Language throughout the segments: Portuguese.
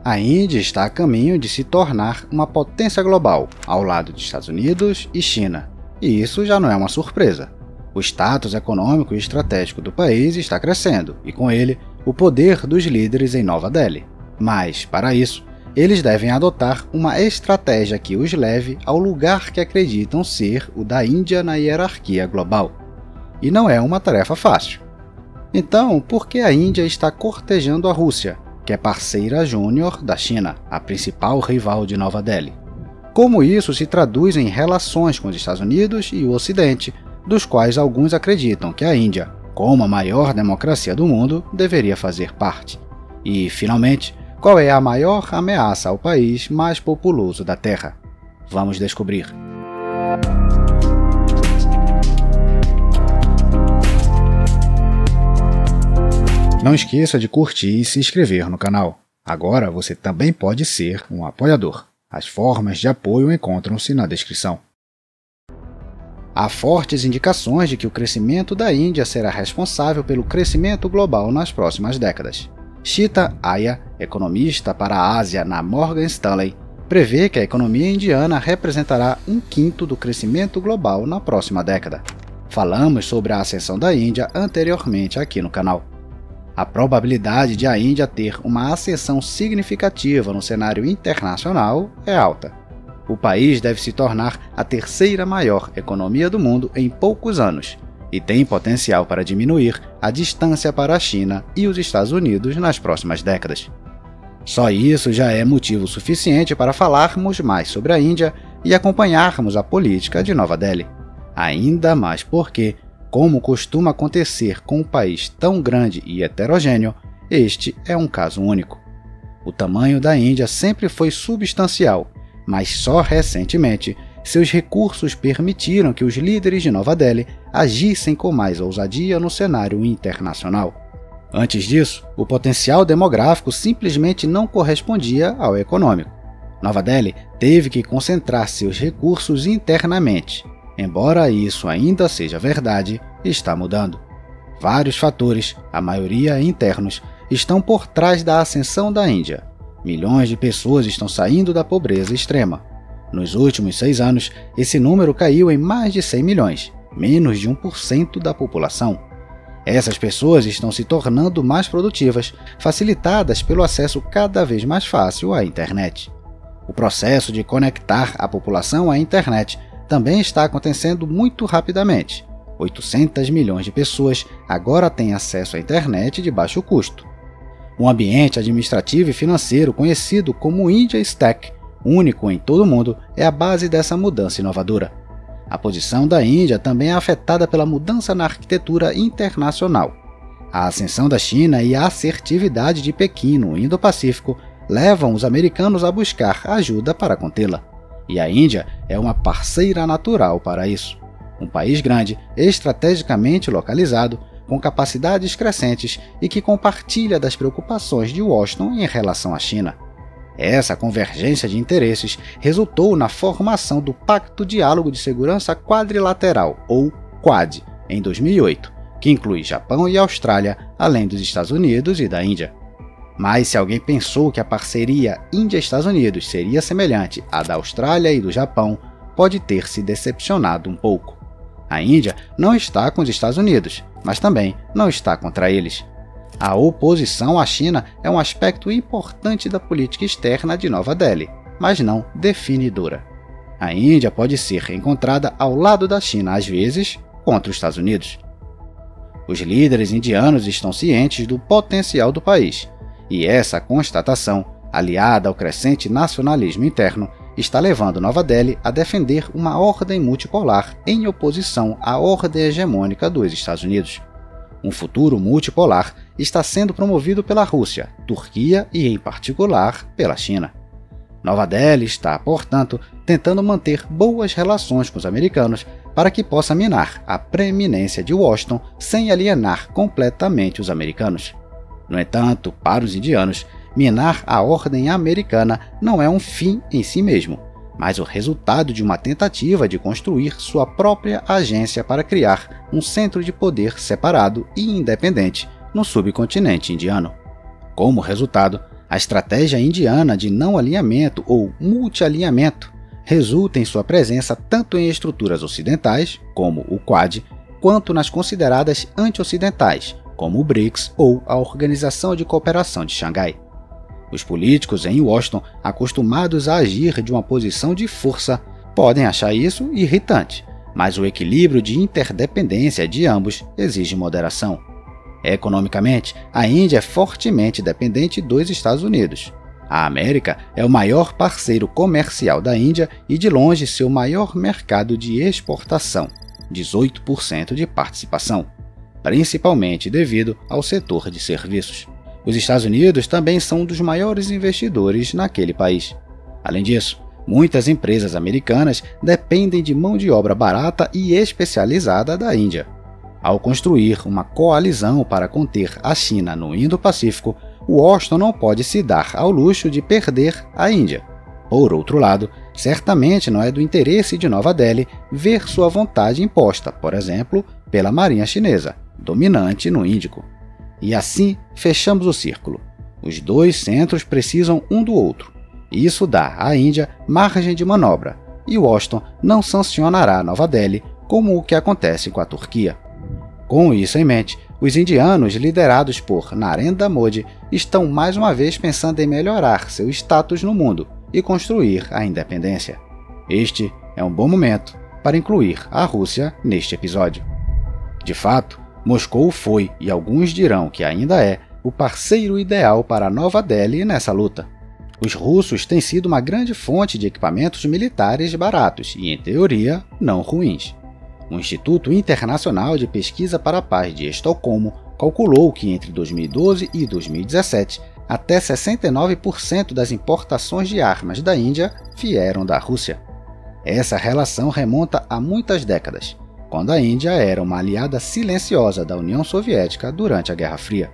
A Índia está a caminho de se tornar uma potência global, ao lado de Estados Unidos e China. E isso já não é uma surpresa. O status econômico e estratégico do país está crescendo, e com ele, o poder dos líderes em Nova Delhi. Mas, para isso, eles devem adotar uma estratégia que os leve ao lugar que acreditam ser o da Índia na hierarquia global. E não é uma tarefa fácil. Então, por que a Índia está cortejando a Rússia, que é parceira júnior da China, a principal rival de Nova Delhi? Como isso se traduz em relações com os Estados Unidos e o Ocidente, dos quais alguns acreditam que a Índia, como a maior democracia do mundo, deveria fazer parte? E, finalmente, qual é a maior ameaça ao país mais populoso da Terra? Vamos descobrir. Não esqueça de curtir e se inscrever no canal. Agora você também pode ser um apoiador. As formas de apoio encontram-se na descrição. Há fortes indicações de que o crescimento da Índia será responsável pelo crescimento global nas próximas décadas. Shita Aya, economista para a Ásia na Morgan Stanley, prevê que a economia indiana representará 1/5 do crescimento global na próxima década. Falamos sobre a ascensão da Índia anteriormente aqui no canal. A probabilidade de a Índia ter uma ascensão significativa no cenário internacional é alta. O país deve se tornar a terceira maior economia do mundo em poucos anos e tem potencial para diminuir a distância para a China e os Estados Unidos nas próximas décadas. Só isso já é motivo suficiente para falarmos mais sobre a Índia e acompanharmos a política de Nova Delhi. Ainda mais porque, como costuma acontecer com um país tão grande e heterogêneo, este é um caso único. O tamanho da Índia sempre foi substancial, mas só recentemente seus recursos permitiram que os líderes de Nova Delhi agissem com mais ousadia no cenário internacional. Antes disso, o potencial demográfico simplesmente não correspondia ao econômico. Nova Delhi teve que concentrar seus recursos internamente. Embora isso ainda seja verdade, está mudando. Vários fatores, a maioria internos, estão por trás da ascensão da Índia. Milhões de pessoas estão saindo da pobreza extrema. Nos últimos 6 anos, esse número caiu em mais de 100 milhões, menos de 1% da população. Essas pessoas estão se tornando mais produtivas, facilitadas pelo acesso cada vez mais fácil à internet. O processo de conectar a população à internet também está acontecendo muito rapidamente. 800 milhões de pessoas agora têm acesso à internet de baixo custo. Um ambiente administrativo e financeiro conhecido como India Stack, único em todo o mundo, é a base dessa mudança inovadora. A posição da Índia também é afetada pela mudança na arquitetura internacional. A ascensão da China e a assertividade de Pequim no Indo-Pacífico levam os americanos a buscar ajuda para contê-la. E a Índia é uma parceira natural para isso. Um país grande, estrategicamente localizado, com capacidades crescentes e que compartilha das preocupações de Washington em relação à China. Essa convergência de interesses resultou na formação do Pacto Diálogo de Segurança Quadrilateral, ou Quad, em 2008, que inclui Japão e Austrália, além dos Estados Unidos e da Índia. Mas se alguém pensou que a parceria Índia-Estados Unidos seria semelhante à da Austrália e do Japão, pode ter se decepcionado um pouco. A Índia não está com os Estados Unidos, mas também não está contra eles. A oposição à China é um aspecto importante da política externa de Nova Delhi, mas não definidora. A Índia pode ser encontrada ao lado da China, às vezes, contra os Estados Unidos. Os líderes indianos estão cientes do potencial do país, e essa constatação, aliada ao crescente nacionalismo interno, está levando Nova Delhi a defender uma ordem multipolar em oposição à ordem hegemônica dos Estados Unidos. Um futuro multipolar está sendo promovido pela Rússia, Turquia e, em particular, pela China. Nova Delhi está, portanto, tentando manter boas relações com os americanos para que possa minar a preeminência de Washington sem alienar completamente os americanos. No entanto, para os indianos, minar a ordem americana não é um fim em si mesmo, mas o resultado de uma tentativa de construir sua própria agência para criar um centro de poder separado e independente no subcontinente indiano. Como resultado, A estratégia indiana de não alinhamento ou multialinhamento resulta em sua presença tanto em estruturas ocidentais, como o Quad, quanto nas consideradas anti-ocidentais, como o BRICS ou a Organização de Cooperação de Xangai. Os políticos em Washington, acostumados a agir de uma posição de força, podem achar isso irritante, mas o equilíbrio de interdependência de ambos exige moderação. Economicamente, a Índia é fortemente dependente dos Estados Unidos. A América é o maior parceiro comercial da Índia e, de longe, seu maior mercado de exportação, 18% de participação, principalmente devido ao setor de serviços. Os Estados Unidos também são um dos maiores investidores naquele país. Além disso, muitas empresas americanas dependem de mão de obra barata e especializada da Índia. Ao construir uma coalizão para conter a China no Indo-Pacífico, Washington não pode se dar ao luxo de perder a Índia. Por outro lado, certamente não é do interesse de Nova Delhi ver sua vontade imposta, por exemplo, pela Marinha Chinesa, dominante no Índico. E assim fechamos o círculo. Os dois centros precisam um do outro. Isso dá à Índia margem de manobra, e Washington não sancionará Nova Delhi como o que acontece com a Turquia. Com isso em mente, os indianos liderados por Narendra Modi estão mais uma vez pensando em melhorar seu status no mundo e construir a independência. Este é um bom momento para incluir a Rússia neste episódio. De fato, Moscou foi, e alguns dirão que ainda é, o parceiro ideal para Nova Delhi nessa luta. Os russos têm sido uma grande fonte de equipamentos militares baratos e, em teoria, não ruins. O Instituto Internacional de Pesquisa para a Paz de Estocolmo calculou que entre 2012 e 2017, até 69% das importações de armas da Índia vieram da Rússia. Essa relação remonta a muitas décadas, quando a Índia era uma aliada silenciosa da União Soviética durante a Guerra Fria.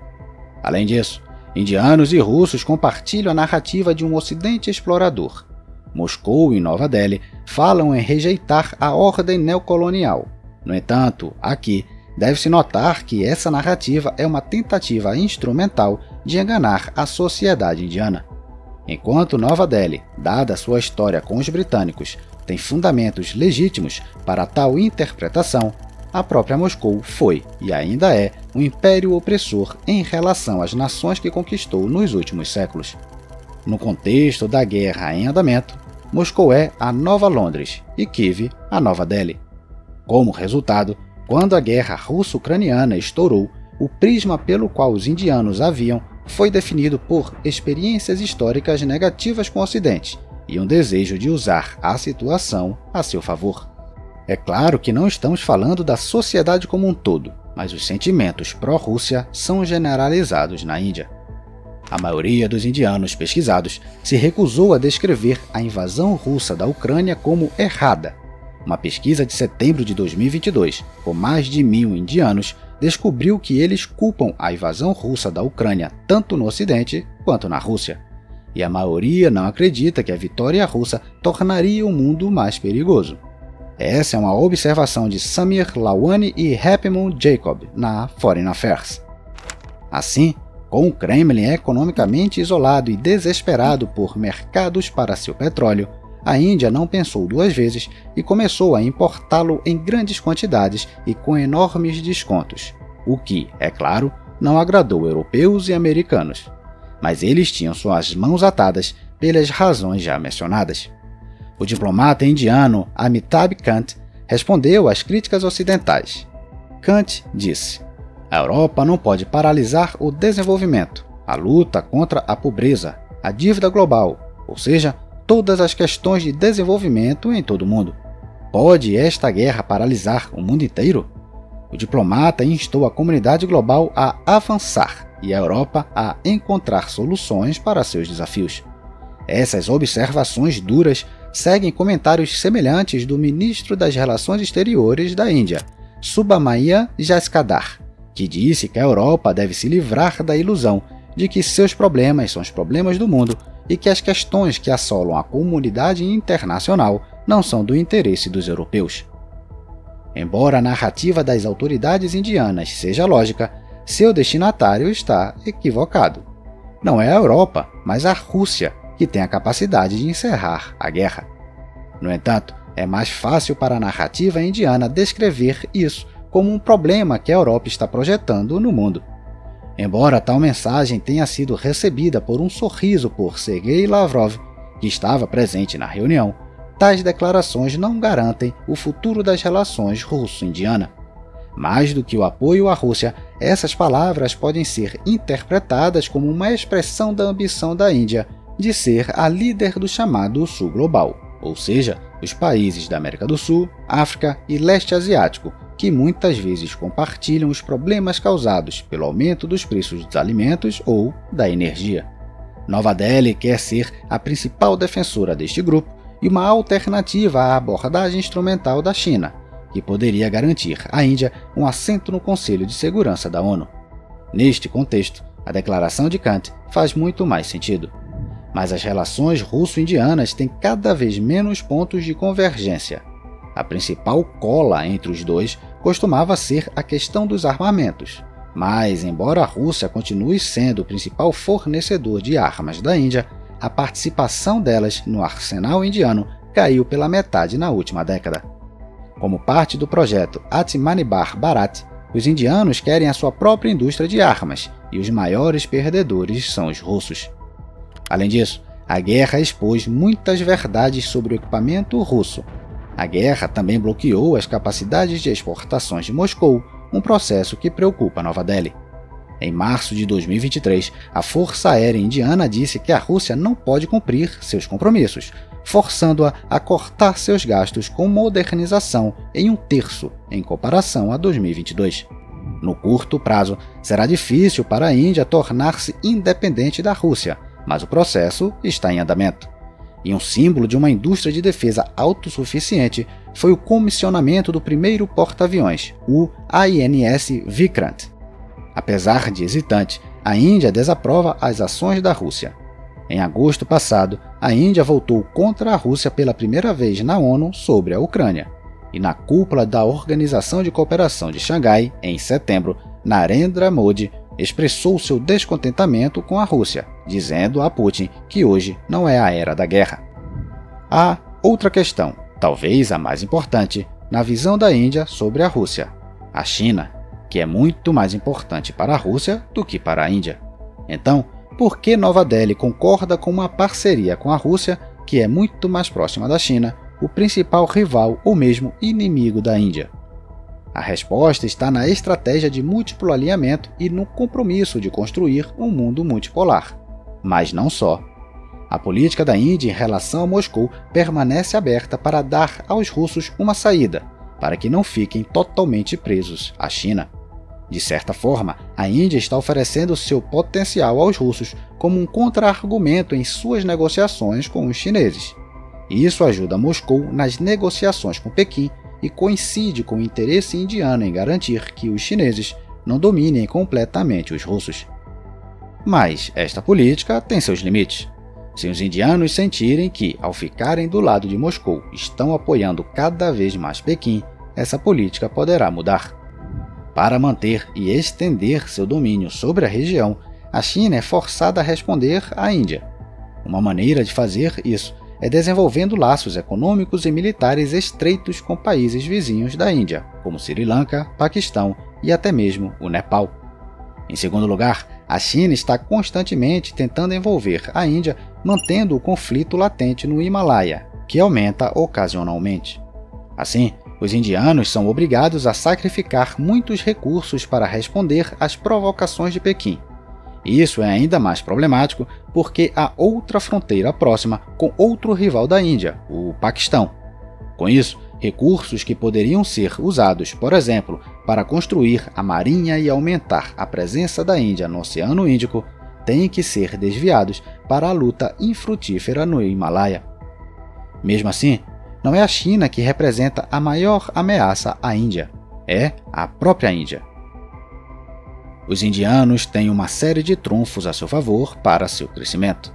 Além disso, indianos e russos compartilham a narrativa de um Ocidente explorador. Moscou e Nova Delhi falam em rejeitar a ordem neocolonial. No entanto, aqui deve-se notar que essa narrativa é uma tentativa instrumental de enganar a sociedade indiana. Enquanto Nova Delhi, dada sua história com os britânicos, tem fundamentos legítimos para tal interpretação, a própria Moscou foi e ainda é um império opressor em relação às nações que conquistou nos últimos séculos. No contexto da guerra em andamento, Moscou é a Nova Londres e Kiev a Nova Delhi. Como resultado, quando a guerra russo-ucraniana estourou, o prisma pelo qual os indianos a viam foi definido por experiências históricas negativas com o Ocidente e um desejo de usar a situação a seu favor. É claro que não estamos falando da sociedade como um todo, mas os sentimentos pró-Rússia são generalizados na Índia. A maioria dos indianos pesquisados se recusou a descrever a invasão russa da Ucrânia como errada. Uma pesquisa de setembro de 2022, com mais de 1.000 indianos, descobriu que eles culpam a invasão russa da Ucrânia tanto no Ocidente quanto na Rússia. E a maioria não acredita que a vitória russa tornaria o mundo mais perigoso. Essa é uma observação de Samir Lawani e Hepimon Jacob na Foreign Affairs. Assim, com o Kremlin economicamente isolado e desesperado por mercados para seu petróleo, a Índia não pensou duas vezes e começou a importá-lo em grandes quantidades e com enormes descontos, o que, é claro, não agradou europeus e americanos. Mas eles tinham suas mãos atadas pelas razões já mencionadas. O diplomata indiano Amitabh Kant respondeu às críticas ocidentais. Kant disse: a Europa não pode paralisar o desenvolvimento, a luta contra a pobreza, a dívida global, ou seja, todas as questões de desenvolvimento em todo o mundo. Pode esta guerra paralisar o mundo inteiro? O diplomata instou a comunidade global a avançar e a Europa a encontrar soluções para seus desafios. Essas observações duras seguem comentários semelhantes do ministro das Relações Exteriores da Índia, Subramanian Jaishankar, que disse que a Europa deve se livrar da ilusão de que seus problemas são os problemas do mundo e que as questões que assolam a comunidade internacional não são do interesse dos europeus. Embora a narrativa das autoridades indianas seja lógica, seu destinatário está equivocado. Não é a Europa, mas a Rússia que tem a capacidade de encerrar a guerra. No entanto, é mais fácil para a narrativa indiana descrever isso como um problema que a Europa está projetando no mundo. Embora tal mensagem tenha sido recebida por um sorriso por Sergei Lavrov, que estava presente na reunião, tais declarações não garantem o futuro das relações russo-indianas. Mais do que o apoio à Rússia, essas palavras podem ser interpretadas como uma expressão da ambição da Índia de ser a líder do chamado Sul Global, ou seja, os países da América do Sul, África e Leste Asiático, que muitas vezes compartilham os problemas causados pelo aumento dos preços dos alimentos ou da energia. Nova Delhi quer ser a principal defensora deste grupo e uma alternativa à abordagem instrumental da China, que poderia garantir à Índia um assento no Conselho de Segurança da ONU. Neste contexto, a declaração de Kant faz muito mais sentido. Mas as relações russo-indianas têm cada vez menos pontos de convergência. A principal cola entre os dois costumava ser a questão dos armamentos. Mas, embora a Rússia continue sendo o principal fornecedor de armas da Índia, a participação delas no arsenal indiano caiu pela metade na última década. Como parte do projeto Atmanirbhar Bharat, os indianos querem a sua própria indústria de armas, e os maiores perdedores são os russos. Além disso, a guerra expôs muitas verdades sobre o equipamento russo. A guerra também bloqueou as capacidades de exportações de Moscou, um processo que preocupa Nova Delhi. Em março de 2023, a Força Aérea Indiana disse que a Rússia não pode cumprir seus compromissos, forçando-a a cortar seus gastos com modernização em 1/3 em comparação a 2022. No curto prazo, será difícil para a Índia tornar-se independente da Rússia, mas o processo está em andamento. E um símbolo de uma indústria de defesa autossuficiente foi o comissionamento do primeiro porta-aviões, o INS Vikrant. Apesar de hesitante, a Índia desaprova as ações da Rússia. Em agosto passado, a Índia votou contra a Rússia pela primeira vez na ONU sobre a Ucrânia. E na cúpula da Organização de Cooperação de Xangai, em setembro, Narendra Modi expressou seu descontentamento com a Rússia, dizendo a Putin que hoje não é a era da guerra. Há outra questão, talvez a mais importante, na visão da Índia sobre a Rússia: a China, que é muito mais importante para a Rússia do que para a Índia. Então, por que Nova Delhi concorda com uma parceria com a Rússia, que é muito mais próxima da China, o principal rival ou mesmo inimigo da Índia? A resposta está na estratégia de múltiplo alinhamento e no compromisso de construir um mundo multipolar. Mas não só. A política da Índia em relação a Moscou permanece aberta para dar aos russos uma saída, para que não fiquem totalmente presos à China. De certa forma, a Índia está oferecendo seu potencial aos russos como um contra-argumento em suas negociações com os chineses. E isso ajuda Moscou nas negociações com Pequim e coincide com o interesse indiano em garantir que os chineses não dominem completamente os russos. Mas esta política tem seus limites. Se os indianos sentirem que, ao ficarem do lado de Moscou, estão apoiando cada vez mais Pequim, essa política poderá mudar. Para manter e estender seu domínio sobre a região, a China é forçada a responder à Índia. Uma maneira de fazer isso é desenvolvendo laços econômicos e militares estreitos com países vizinhos da Índia, como Sri Lanka, Paquistão e até mesmo o Nepal. Em segundo lugar, a China está constantemente tentando envolver a Índia, mantendo o conflito latente no Himalaia, que aumenta ocasionalmente. Assim, os indianos são obrigados a sacrificar muitos recursos para responder às provocações de Pequim. Isso é ainda mais problemático porque há outra fronteira próxima com outro rival da Índia, o Paquistão. Com isso, recursos que poderiam ser usados, por exemplo, para construir a marinha e aumentar a presença da Índia no Oceano Índico, têm que ser desviados para a luta infrutífera no Himalaia. Mesmo assim, não é a China que representa a maior ameaça à Índia, é a própria Índia. Os indianos têm uma série de trunfos a seu favor para seu crescimento.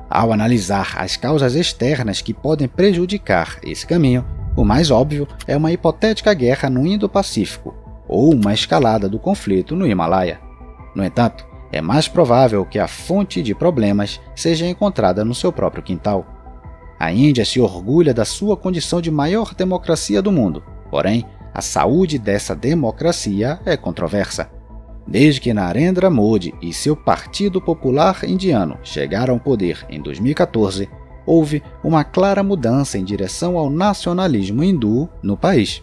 Ao analisar as causas externas que podem prejudicar esse caminho, o mais óbvio é uma hipotética guerra no Indo-Pacífico ou uma escalada do conflito no Himalaia. No entanto, é mais provável que a fonte de problemas seja encontrada no seu próprio quintal. A Índia se orgulha da sua condição de maior democracia do mundo, porém, a saúde dessa democracia é controversa. Desde que Narendra Modi e seu Partido Popular Indiano chegaram ao poder em 2014, houve uma clara mudança em direção ao nacionalismo hindu no país.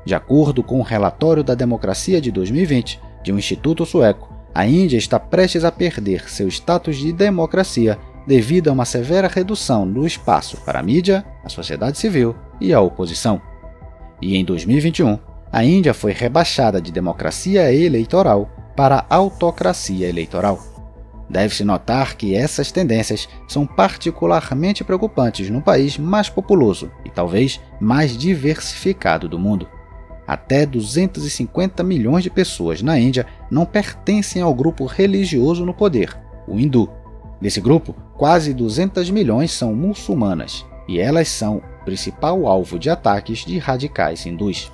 De acordo com o relatório da democracia de 2020 de um instituto sueco, a Índia está prestes a perder seu status de democracia devido a uma severa redução do espaço para a mídia, a sociedade civil e a oposição. E em 2021, a Índia foi rebaixada de democracia eleitoral para autocracia eleitoral. Deve-se notar que essas tendências são particularmente preocupantes no país mais populoso e talvez mais diversificado do mundo. Até 250 milhões de pessoas na Índia não pertencem ao grupo religioso no poder, o hindu. Desse grupo, quase 200 milhões são muçulmanas, e elas são o principal alvo de ataques de radicais hindus.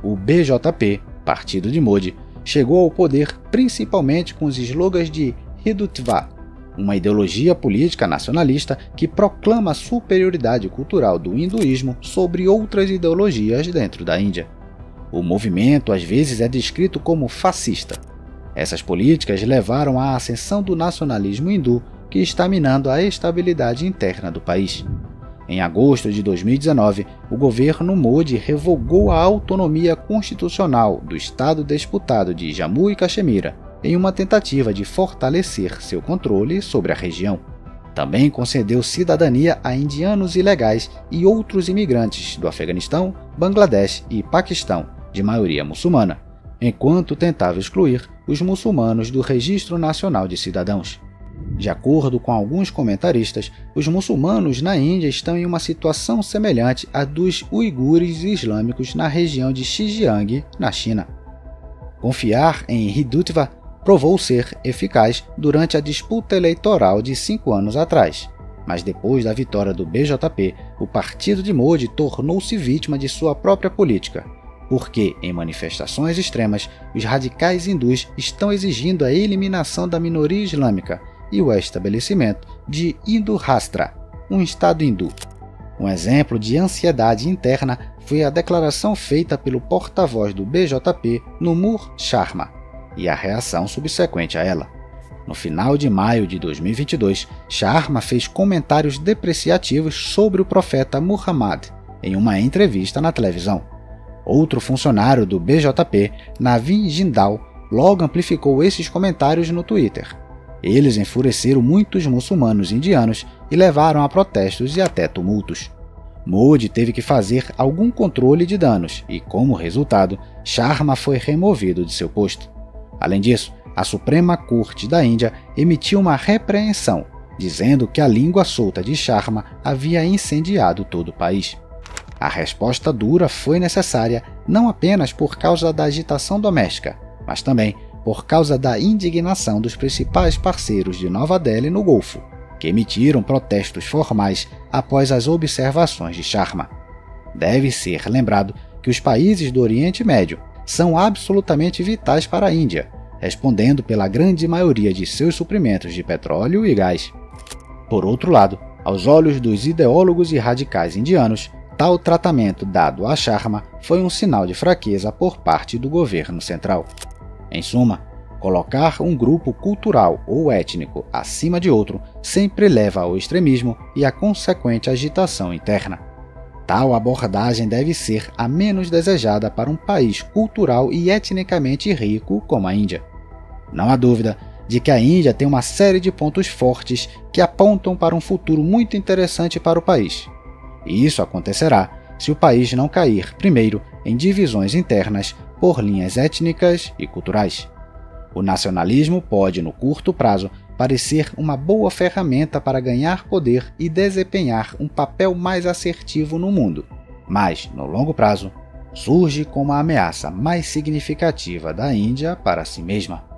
O BJP, Partido de Modi, chegou ao poder principalmente com os slogans de Hindutva, uma ideologia política nacionalista que proclama a superioridade cultural do hinduísmo sobre outras ideologias dentro da Índia. O movimento às vezes é descrito como fascista. Essas políticas levaram à ascensão do nacionalismo hindu, que está minando a estabilidade interna do país. Em agosto de 2019, o governo Modi revogou a autonomia constitucional do estado disputado de Jammu e Caxemira, em uma tentativa de fortalecer seu controle sobre a região. Também concedeu cidadania a indianos ilegais e outros imigrantes do Afeganistão, Bangladesh e Paquistão, de maioria muçulmana, enquanto tentava excluir os muçulmanos do Registro Nacional de Cidadãos. De acordo com alguns comentaristas, os muçulmanos na Índia estão em uma situação semelhante à dos uigures islâmicos na região de Xinjiang, na China. Confiar em Hindutva provou ser eficaz durante a disputa eleitoral de 5 anos atrás, mas depois da vitória do BJP, o partido de Modi tornou-se vítima de sua própria política, porque, em manifestações extremas, os radicais hindus estão exigindo a eliminação da minoria islâmica e o estabelecimento de Hindu-Rashtra, um estado hindu. Um exemplo de ansiedade interna foi a declaração feita pelo porta-voz do BJP, Numur Sharma, e a reação subsequente a ela. No final de maio de 2022, Sharma fez comentários depreciativos sobre o profeta Muhammad em uma entrevista na televisão. Outro funcionário do BJP, Navin Jindal, logo amplificou esses comentários no Twitter. Eles enfureceram muitos muçulmanos indianos e levaram a protestos e até tumultos. Modi teve que fazer algum controle de danos e, como resultado, Sharma foi removido de seu posto. Além disso, a Suprema Corte da Índia emitiu uma repreensão, dizendo que a língua solta de Sharma havia incendiado todo o país. A resposta dura foi necessária não apenas por causa da agitação doméstica, mas também por causa da indignação dos principais parceiros de Nova Delhi no Golfo, que emitiram protestos formais após as observações de Sharma. Deve ser lembrado que os países do Oriente Médio são absolutamente vitais para a Índia, respondendo pela grande maioria de seus suprimentos de petróleo e gás. Por outro lado, aos olhos dos ideólogos e radicais indianos, tal tratamento dado a Sharma foi um sinal de fraqueza por parte do governo central. Em suma, colocar um grupo cultural ou étnico acima de outro sempre leva ao extremismo e à consequente agitação interna. Tal abordagem deve ser a menos desejada para um país cultural e etnicamente rico como a Índia. Não há dúvida de que a Índia tem uma série de pontos fortes que apontam para um futuro muito interessante para o país. E isso acontecerá se o país não cair, primeiro, em divisões internas por linhas étnicas e culturais. O nacionalismo pode, no curto prazo, parecer uma boa ferramenta para ganhar poder e desempenhar um papel mais assertivo no mundo, mas, no longo prazo, surge como a ameaça mais significativa da Índia para si mesma.